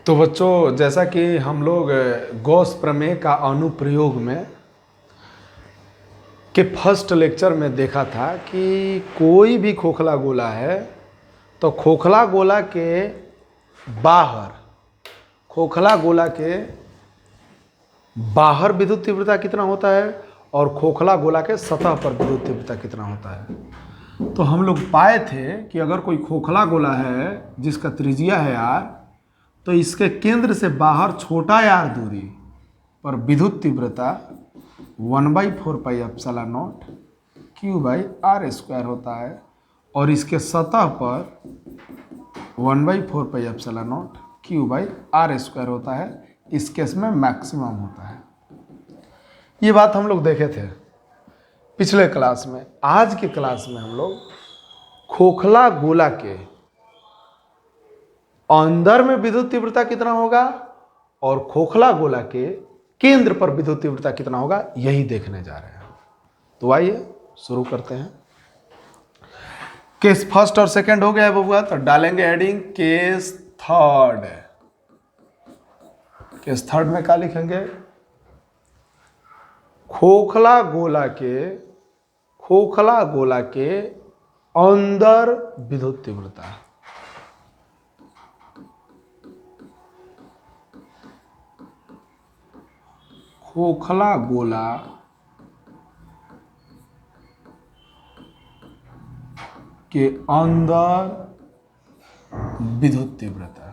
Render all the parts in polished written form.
तो बच्चों, जैसा कि हम लोग गॉस प्रमेय का अनुप्रयोग में के फर्स्ट लेक्चर में देखा था कि कोई भी खोखला गोला है तो खोखला गोला के बाहर विद्युत तीव्रता कितना होता है और खोखला गोला के सतह पर विद्युत तीव्रता कितना होता है। तो हम लोग पाए थे कि अगर कोई खोखला गोला है जिसका त्रिज्या है r, तो इसके केंद्र से बाहर छोटा r दूरी पर विद्युत तीव्रता 1/4 पाई एप्सिलॉन नॉट Q/r² होता है और इसके सतह पर 1/4 पाई एप्सिलॉन नॉट Q/r² होता है। इस केस में मैक्सिमम होता है। ये बात हम लोग देखे थे पिछले क्लास में। आज के क्लास में हम लोग खोखला गोला के अंदर में विद्युत तीव्रता कितना होगा और खोखला गोला के केंद्र पर विद्युत तीव्रता कितना होगा, यही देखने जा रहे हैं। तो आइए शुरू करते हैं। केस फर्स्ट और सेकंड हो गया बबुआ, तो डालेंगे heading case third. Case third में क्या लिखेंगे? खोखला गोला के अंदर विद्युत तीव्रता। खोखला गोला के अंदर विद्युत तीव्रता।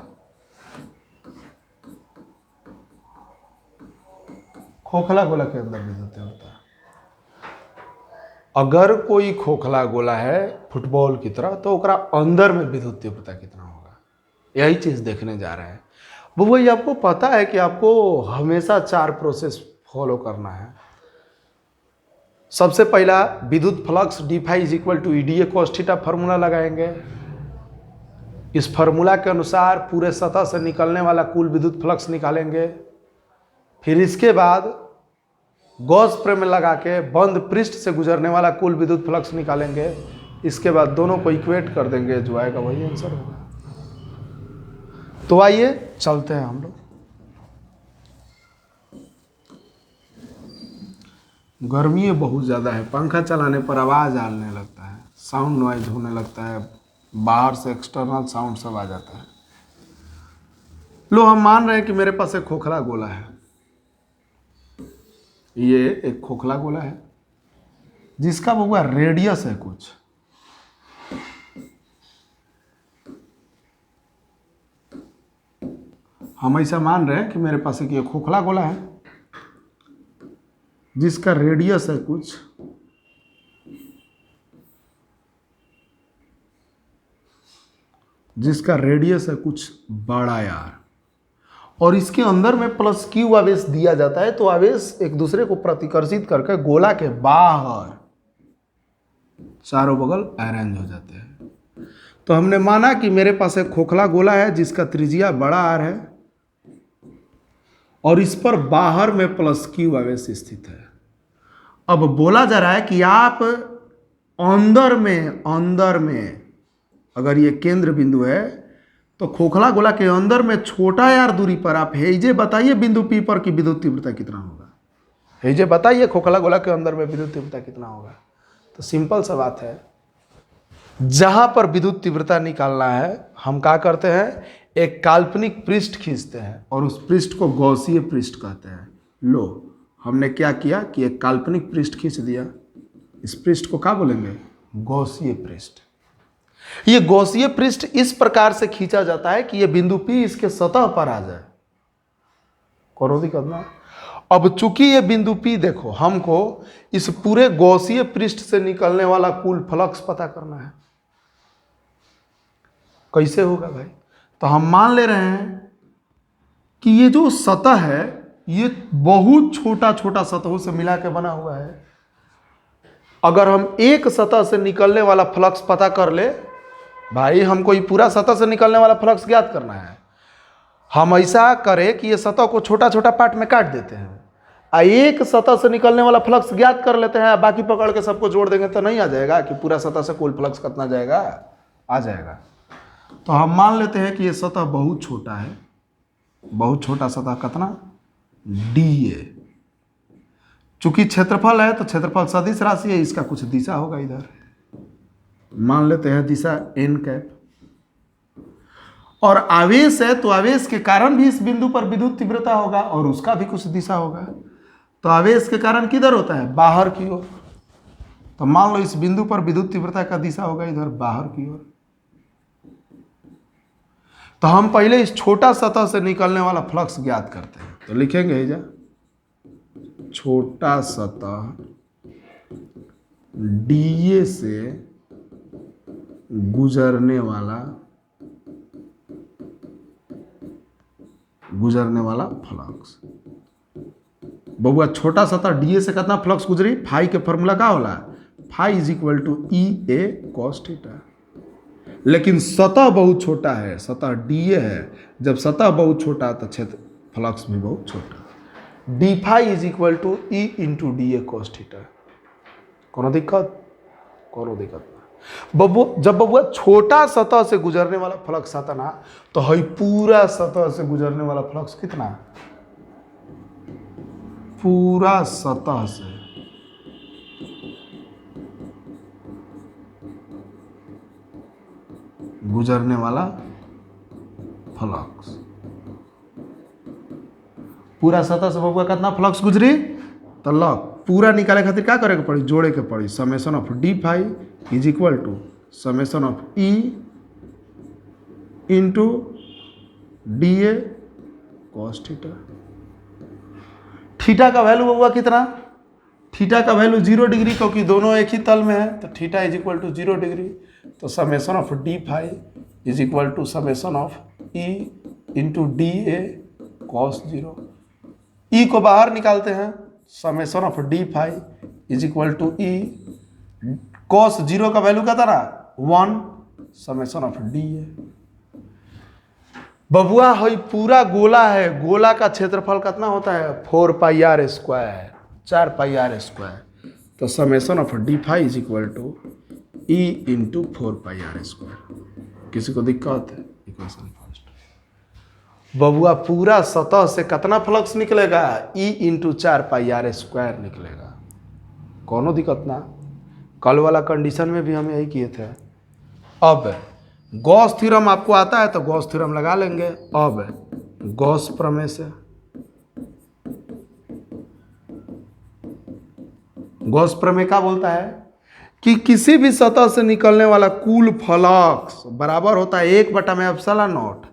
खोखला गोला के अंदर विद्युत तीव्रता। अगर कोई खोखला गोला है फुटबॉल की तरह, तो ओकरा अंदर में विद्युत तीव्रता कितना होगा, यही चीज देखने जा रहे हैं। वो ये आपको पता है कि आपको हमेशा 4 प्रोसेस फॉलो करना है। सबसे पहला विद्युत flux d∅ = EdA cos theta formula लगाएंगे। इस फार्मूला के अनुसार पूरे सतह से निकलने वाला कुल विद्युत फ्लक्स निकालेंगे। फिर इसके बाद गॉस प्रमेय लगा के बंद पृष्ठ से गुजरने वाला कुल विद्युत फ्लक्स निकालेंगे। इसके बाद दोनों को इक्वेट कर देंगे, जो आएगा वही आंसर होगा। तो आइए चलते हैं हम लोग। गर्मी बहुत ज़्यादा है, पंखा चलाने पर आवाज़ आने लगता है, साउंड नॉइज होने लगता है, बाहर से एक्सटर्नल साउंड सब आ जाता है। लो, हम मान रहे हैं कि मेरे पास एक खोखला गोला है। ये एक खोखला गोला है जिसका बबुआ रेडियस है कुछ। हम ऐसा मान रहे हैं कि मेरे पास एक ये खोखला गोला है जिसका रेडियस है कुछ, बड़ा यार, और इसके अंदर में +Q आवेश दिया जाता है। तो आवेश एक दूसरे को प्रतिकर्षित करके गोला के बाहर चारों बगल अरेंज हो जाते हैं। तो हमने माना कि मेरे पास एक खोखला गोला है जिसका त्रिज्या बड़ा r है और इस पर बाहर में +Q आवेश स्थित है। अब बोला जा रहा है कि आप अंदर में अगर ये केंद्र बिंदु है तो खोखला गोला के अंदर में छोटा r दूरी पर आप हेजे बताइए बिंदु P पर की विद्युत तीव्रता कितना होगा। हेजे बताइए खोखला गोला के अंदर में विद्युत तीव्रता कितना होगा। तो सिंपल सा बात है, जहां पर विद्युत तीव्रता निकालना है हम क्या करते हैं, एक काल्पनिक पृष्ठ खींचते हैं और उस पृष्ठ को गॉसीय पृष्ठ कहते हैं। लो, हमने क्या किया कि एक काल्पनिक पृष्ठ खींच दिया। इस पृष्ठ को क्या बोलेंगे? गॉसीय पृष्ठ। ये गॉसीय पृष्ठ इस प्रकार से खींचा जाता है कि ये बिंदु P इसके सतह पर आ जाए। करो दिक्कत ना। अब चूंकि ये बिंदु P, देखो, हमको इस पूरे गॉसीय पृष्ठ से निकलने वाला कुल फ्लक्स पता करना है। कैसे होगा भाई? तो हम मान ले रहे हैं कि ये जो सतह है ये बहुत छोटा छोटा सतहों से मिला के बना हुआ है। अगर हम एक सतह से निकलने वाला फ्लक्स पता कर ले, भाई हमको ये पूरा सतह से निकलने वाला फ्लक्स ज्ञात करना है। हम ऐसा करें कि ये सतह को छोटा छोटा पार्ट में काट देते हैं, एक सतह से निकलने वाला फ्लक्स ज्ञात कर लेते हैं, बाकी पकड़ के सबको जोड़ देंगे तो नहीं आ जाएगा कि पूरा सतह से कुल फ्लक्स कितना जाएगा? आ जाएगा। तो हम मान लेते हैं कि ये सतह बहुत छोटा है बहुत छोटा सतह कितना, DA। चूंकि क्षेत्रफल है तो क्षेत्रफल सदिश राशि है, इसका कुछ दिशा होगा इधर, मान लेते हैं दिशा n कैप। और आवेश है तो आवेश के कारण भी इस बिंदु पर विद्युत तीव्रता होगा और उसका भी कुछ दिशा होगा। तो आवेश के कारण किधर होता है, बाहर की ओर। तो मान लो इस बिंदु पर विद्युत तीव्रता का दिशा होगा इधर बाहर की ओर। तो हम पहले इस छोटा सतह से निकलने वाला फ्लक्स ज्ञात करते हैं। तो लिखेंगे इजा छोटा सतह DA से गुजरने वाला फ्लक्स। बबुआ छोटा सतह DA से कितना फ्लक्स गुजरी, फाई के फॉर्मूला का होला, phi is equal to EA cos theta. लेकिन सतह बहुत छोटा है, सतह DA है, जब सतह बहुत छोटा तो क्षेत्र फ्लक्स भी बहुत छोटा। D phi is equal to E into DA cos theta. कोनो दिक्कत, कोनो दिक्कत ना। जब बबुआ छोटा सतह से गुजरने वाला फ्लक्स आता ना, तो हई पूरा सतह से गुजरने वाला फ्लक्स कितना, पूरा सतह से गुजरने वाला फ्लक्स, पूरा सतह से बबुआ कितना फ्लक्स गुजरी, तो लग पूरा निकाले खातिर क्या करे के पड़ी, जोड़े के पड़ी। Summation of d phi is equal to summation of E into DA cos theta. Theta का वैल्यू बबुआ कितना, थीटा का वैल्यू 0 डिग्री, क्योंकि दोनों एक ही तल में है, तो theta is equal to 0 degree. तो summation of d phi is equal to summation of E into DA cos 0। E को बाहर निकालते हैं, summation of d phi is equal to E cos 0 का वैल्यू क्या था ना 1, समेशन ऑफ DA। बबुआ हई पूरा गोला है, गोला का क्षेत्रफल कितना होता है 4 pi r square, 4 pi r square. तो summation of d phi is equal to E into 4 pi r square. किसी को दिक्कत है, इक्वेशन फर्स्ट। बबुआ पूरा सतह से कितना फ्लक्स निकलेगा, E into 4 pi r square निकलेगा। कोनो दिक्कत ना, कल वाला कंडीशन में भी हम यही किए थे। अब गॉस थ्योरम आपको आता है तो गॉस थ्योरम लगा लेंगे। अब गॉस प्रमेय से, गॉस प्रमेय क्या बोलता है कि किसी भी सतह से निकलने वाला कुल फ्लक्स बराबर होता है 1/ε0।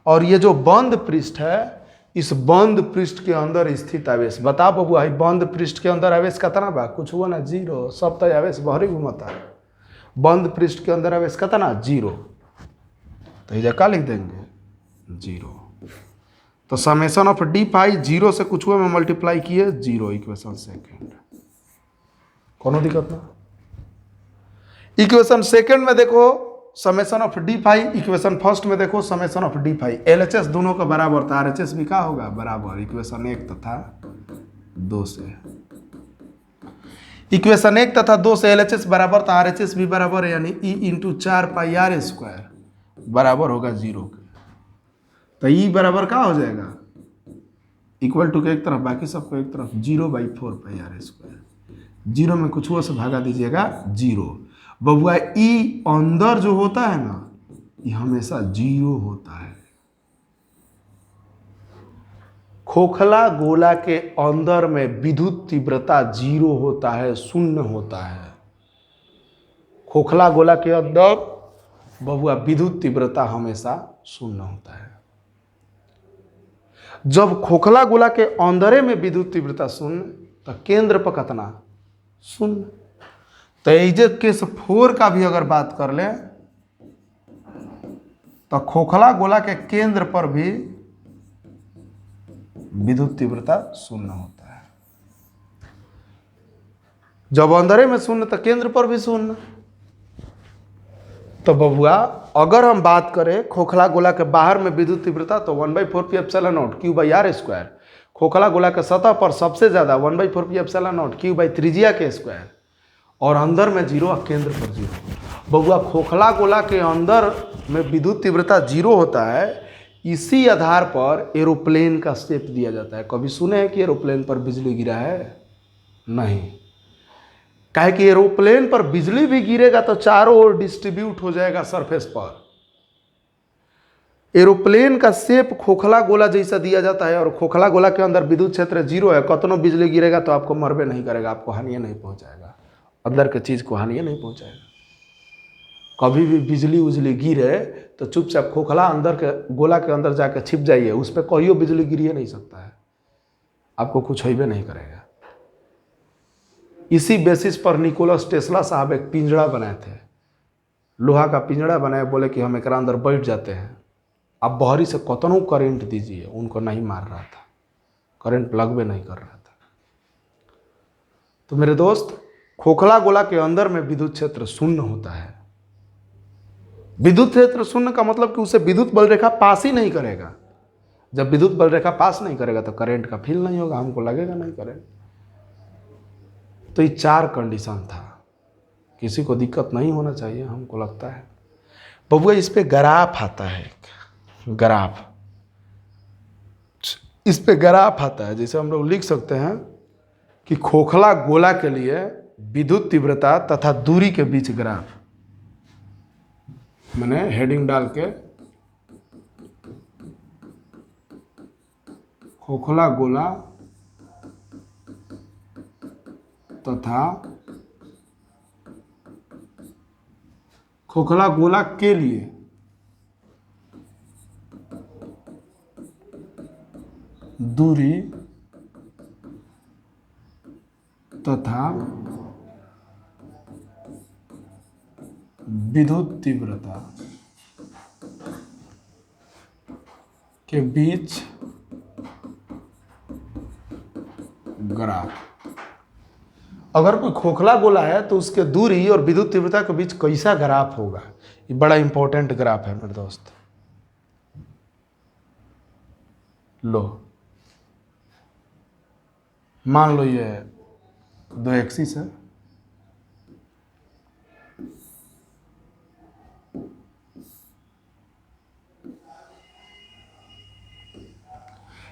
और ये जो बंद पृष्ठ है, इस बंद पृष्ठ के अंदर स्थित आवेश, बता बबुआ बंद पृष्ठ के अंदर आवेश कितना बा, कुछ हुआ ना 0, सब तो आवेश बाहर घूमता है। बंद पृष्ठ के अंदर आवेश कितना 0, तो ये क्या लिख देंगे 0। तो समेशन ऑफ डी फाई 0 से कुछ हुए में मल्टीप्लाई किए 0, इक्वेशन सेकेंड। कोनो दिक्कत ना। इक्वेशन सेकेंड में देखो summation of d phi, equation first में देखो summation of d phi. LHS दोनों का बराबर था, RHS भी क्या होगा बराबर, इक्वेशन 1 तथा 2 से। इक्वेशन 1 तथा 2 से LHS बराबर था, RHS भी बराबर है, यानी E into 4 pi r square बराबर होगा 0 के। तो E बराबर क्या हो जाएगा, इक्वल टू के एक तरफ, बाकी सबको एक तरफ, 0/4 पाई r स्क्वायर। 0 में कुछ हुआ से भागा दीजिएगा 0। बबुआ E अंदर जो होता है ना, ये हमेशा 0 होता है। खोखला गोला के अंदर में विद्युत तीव्रता 0 होता है, शून्य होता है। खोखला गोला के अंदर बबुआ विद्युत तीव्रता हमेशा शून्य होता है। जब खोखला गोला के अंदर में विद्युत तीव्रता शून्य, तो केंद्र पर कितना शून्य। तो एजे केस 4 का भी अगर बात कर ले, तो खोखला गोला के केंद्र पर भी विद्युत तीव्रता शून्य होता है। जब अंदर में शून्य तो केंद्र पर भी शून्य। तो बबुआ अगर हम बात करें खोखला गोला के बाहर में विद्युत तीव्रता, तो 1/4πε0 Q/r स्क्वायर। खोखला गोला के सतह पर सबसे ज्यादा 1/4πε0 Q/ त्रिज्या के स्क्वायर, और अंदर में 0 और केंद्र पर 0। बबुआ खोखला गोला के अंदर में विद्युत तीव्रता 0 होता है, इसी आधार पर एरोप्लेन का शेप दिया जाता है। कभी सुने हैं कि एरोप्लेन पर बिजली गिरा है? नहीं। काहे कि एरोप्लेन पर बिजली भी गिरेगा तो चारों ओर डिस्ट्रीब्यूट हो जाएगा सरफेस पर। एरोप्लेन का शेप खोखला गोला जैसा दिया जाता है, और खोखला गोला के अंदर विद्युत क्षेत्र 0 है। कतनो बिजली गिरेगा तो आपको मरबे नहीं करेगा, आपको हानि नहीं पहुंचाएगा, अंदर के चीज को हानि नहीं पहुंचाएगा। कभी भी बिजली उजली गिरे तो चुपचाप खोखला अंदर के गोला के अंदर जाकर छिप जाइए, उस पर कहियो बिजली गिरिए नहीं सकता है, आपको कुछ होइबे नहीं करेगा। इसी बेसिस पर निकोलस टेस्ला साहब एक पिंजड़ा बनाए थे, लोहा का पिंजड़ा बनाए, बोले कि हम एक अंदर बैठ जाते हैं, आप बहरी से कतनों करंट दीजिए, उनको नहीं मार रहा था, करंट लगबे नहीं कर रहा था। तो मेरे दोस्त, खोखला गोला के अंदर में विद्युत क्षेत्र शून्य होता है। विद्युत क्षेत्र शून्य का मतलब कि उसे विद्युत बल रेखा पास ही नहीं करेगा। जब विद्युत बल रेखा पास नहीं करेगा तो करंट का फील नहीं होगा, हमको लगेगा नहीं करंट। तो ये 4 कंडीशन था, किसी को दिक्कत नहीं होना चाहिए, हमको लगता है। बबुआ इस पे ग्राफ आता है, ग्राफ, इस पे ग्राफ आता है। जैसे हम लोग लिख सकते हैं कि खोखला गोला के लिए विद्युत तीव्रता तथा दूरी के बीच ग्राफ, मैंने हेडिंग डाल के खोखला गोला तथा खोखला गोला के लिए दूरी तथा विद्युत तीव्रता के बीच ग्राफ। अगर कोई खोखला गोला है तो उसके दूरी और विद्युत तीव्रता के बीच कैसा ग्राफ होगा, ये बड़ा इंपॉर्टेंट ग्राफ है मेरे दोस्त। लो, मान लो ये 2 एक्सिस है,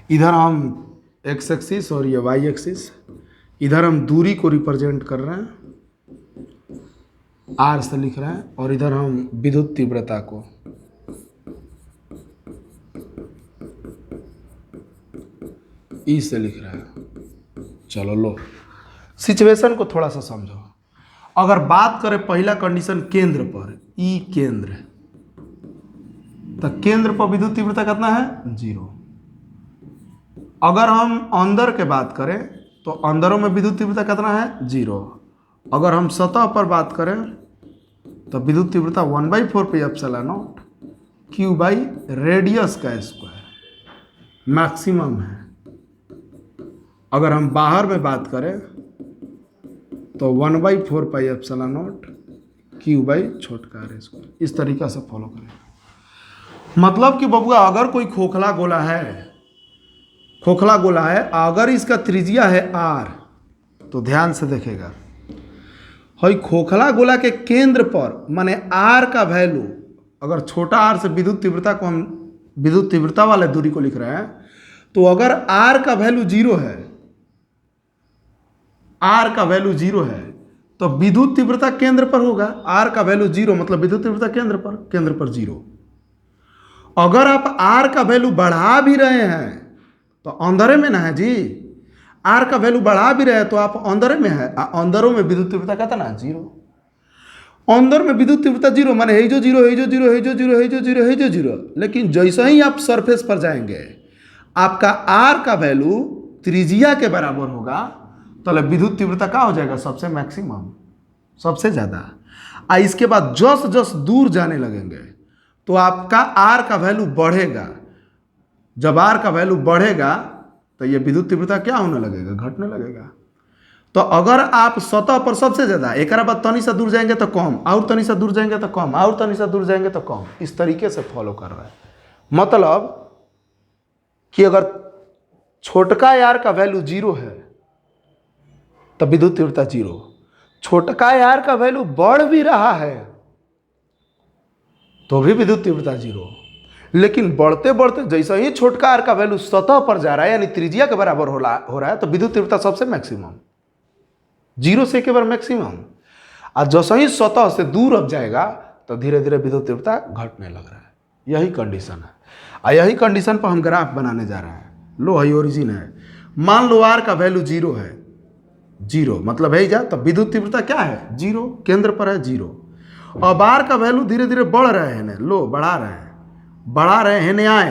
इधर हम एक्स एक्सिस और ये वाई एक्सिस, इधर हम दूरी को रिप्रेजेंट कर रहे हैं, आर से लिख रहे हैं, और इधर हम विद्युत तीव्रता को ई से लिख रहे हैं। चलो लो, सिचुएशन को थोड़ा सा समझो। अगर बात करें पहला कंडीशन केंद्र पर, ई केंद्र, तो केंद्र पर विद्युत तीव्रता कितना है? 0। अगर हम अंदर के बात करें तो अंदरों में विद्युत तीव्रता कितना है? 0। अगर हम सतह पर बात करें तो विद्युत तीव्रता 1/4 पे epsilon not Q by radius का स्क्वायर मैक्सिमम है। अगर हम बाहर में बात करें तो 1/4 pi epsilon not Q by छोटका आर स्क्वायर। इस तरीका से फॉलो करें। मतलब कि बबुआ अगर कोई खोखला गोला है, खोखला गोला है, अगर इसका त्रिज्या है r, तो ध्यान से देखेगा, हई खोखला गोला के केंद्र पर माने r का वैल्यू, अगर छोटा r से विद्युत तीव्रता को हम विद्युत तीव्रता वाले दूरी को लिख रहे हैं, तो अगर r का वैल्यू 0 है, r का वैल्यू 0 है, तो विद्युत तीव्रता केंद्र पर होगा। r का वैल्यू 0 मतलब विद्युत तीव्रता केंद्र पर 0। अगर आप r का वैल्यू बढ़ा भी रहे हैं तो अंदर में ना है जी, r का वैल्यू बढ़ा भी रहे तो आप अंदर में है, अंदरों में विद्युत तीव्रता कहता ना 0। अंदर में विद्युत तीव्रता 0 माने है जो 0 है जो 0 है जो 0 है जो 0 है जो 0। लेकिन जैसे ही आप सरफेस पर जाएंगे आपका r का वैल्यू त्रिज्या के बराबर होगा, तो विद्युत तीव्रता क्या हो जाएगा? सबसे मैक्सिमम, सबसे ज़्यादा। इसके बाद जस जस दूर जाने लगेंगे तो आपका r का वैल्यू बढ़ेगा। जब r का वैल्यू बढ़ेगा तो ये विद्युत तीव्रता क्या होने लगेगा? घटने लगेगा। तो अगर आप सतह पर सबसे ज़्यादा, एक बाद तनी सा दूर जाएंगे तो कम, और तनी सा दूर जाएंगे तो कम, और तनी सा दूर जाएंगे तो कम, इस तरीके से फॉलो कर रहा है। मतलब कि अगर छोटका r का वैल्यू 0 है तो विद्युत तीव्रता 0, छोटका r का वैल्यू बढ़ भी रहा है तो भी विद्युत तीव्रता 0। लेकिन बढ़ते बढ़ते जैसे ही छोटका आर का वैल्यू सतह पर जा रहा है, यानी त्रिज्या के बराबर हो रहा है, तो विद्युत तीव्रता सबसे मैक्सिमम, 0 से एक बार मैक्सिमम। और जैसे ही सतह से दूर अब जाएगा तो धीरे धीरे विद्युत तीव्रता घटने लग रहा है। यही कंडीशन है, और यही कंडीशन पर हम ग्राफ बनाने जा रहे हैं। लो है ओरिजिन है, मान लो आर का वैल्यू 0 है, 0 मतलब है जा, तो विद्युत तीव्रता क्या है 0, केंद्र पर है 0। अब आर का वैल्यू धीरे धीरे बढ़ रहे हैं, लो बढ़ा रहे हैं न्याय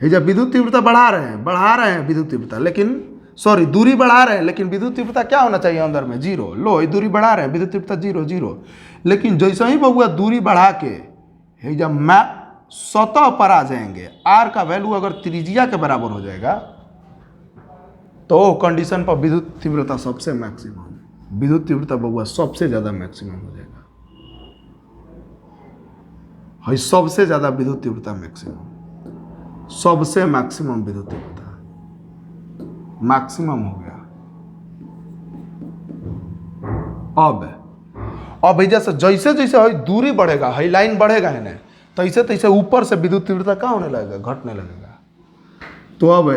है, जब विद्युत तीव्रता बढ़ा रहे हैं विद्युत तीव्रता, लेकिन सॉरी दूरी बढ़ा रहे हैं, लेकिन विद्युत तीव्रता क्या होना चाहिए अंदर में 0। लो ये दूरी बढ़ा रहे हैं, विद्युत तीव्रता 0, लेकिन जैसे ही बबुआ दूरी बढ़ा के है जब मैं सतह पर आ जाएंगे, आर का वैल्यू अगर त्रिज्या के बराबर हो जाएगा, तो कंडीशन पर विद्युत तीव्रता सबसे मैक्सिमम, विद्युत तीव्रता बबुआ सबसे ज्यादा मैक्सिमम हो जाएगा, है सबसे ज्यादा विद्युत तीव्रता मैक्सिमम, सबसे मैक्सिमम विद्युत तीव्रता मैक्सिमम हो गया। अब जैसे जैसे जैसे दूरी बढ़ेगा, है लाइन बढ़ेगा है ना, तैसे तैसे ऊपर से विद्युत तीव्रता क्या होने लगेगा, घटने लगेगा। तो अब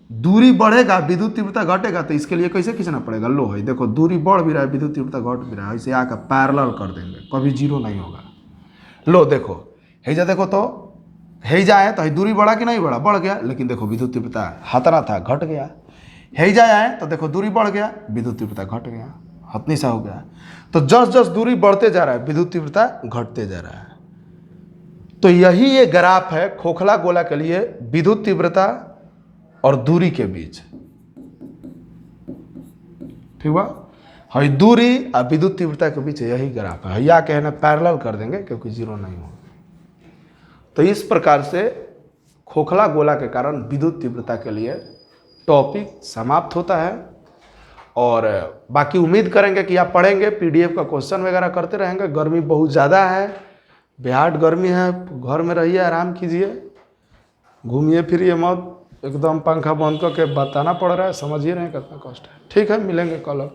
दूरी बढ़ेगा, विद्युत तीव्रता घटेगा, तो इसके लिए कैसे खींचना पड़ेगा। लो है देखो दूरी बढ़ भी रहा है, विद्युत तीव्रता घट भी रहा है, इसे आकर पैरेलल कर देंगे, कभी 0 नहीं होगा। लो देखो हैजा, देखो तो हैजा है तो दूरी बढ़ा कि नहीं बढ़ा, बढ़ गया, लेकिन देखो विद्युत तीव्रता हतना था घट गया। हैजा आए तो देखो दूरी बढ़ गया, विद्युत तीव्रता घट गया, हतनी सा हो गया। तो जस जस दूरी बढ़ते जा रहा है, विद्युत तीव्रता घटते जा रहा है। तो यही ये ग्राफ है खोखला गोला के लिए विद्युत तीव्रता और दूरी के बीच, ठीक हुआ। है दूरी और विद्युत तीव्रता के बीच यही ग्राफ है, या कहना पैरेलल कर देंगे क्योंकि 0 नहीं होगा। तो इस प्रकार से खोखला गोला के कारण विद्युत तीव्रता के लिए टॉपिक समाप्त होता है। और बाकी उम्मीद करेंगे कि आप पढ़ेंगे, पीडीएफ का क्वेश्चन वगैरह करते रहेंगे। गर्मी बहुत ज़्यादा है, बेहाट गर्मी है, घर में रहिए, आराम कीजिए, घूमिए फिरिए मत, एकदम पंखा बंद करके बताना पड़ रहा है, समझिए रहे कितना कष्ट है। ठीक है, मिलेंगे कल।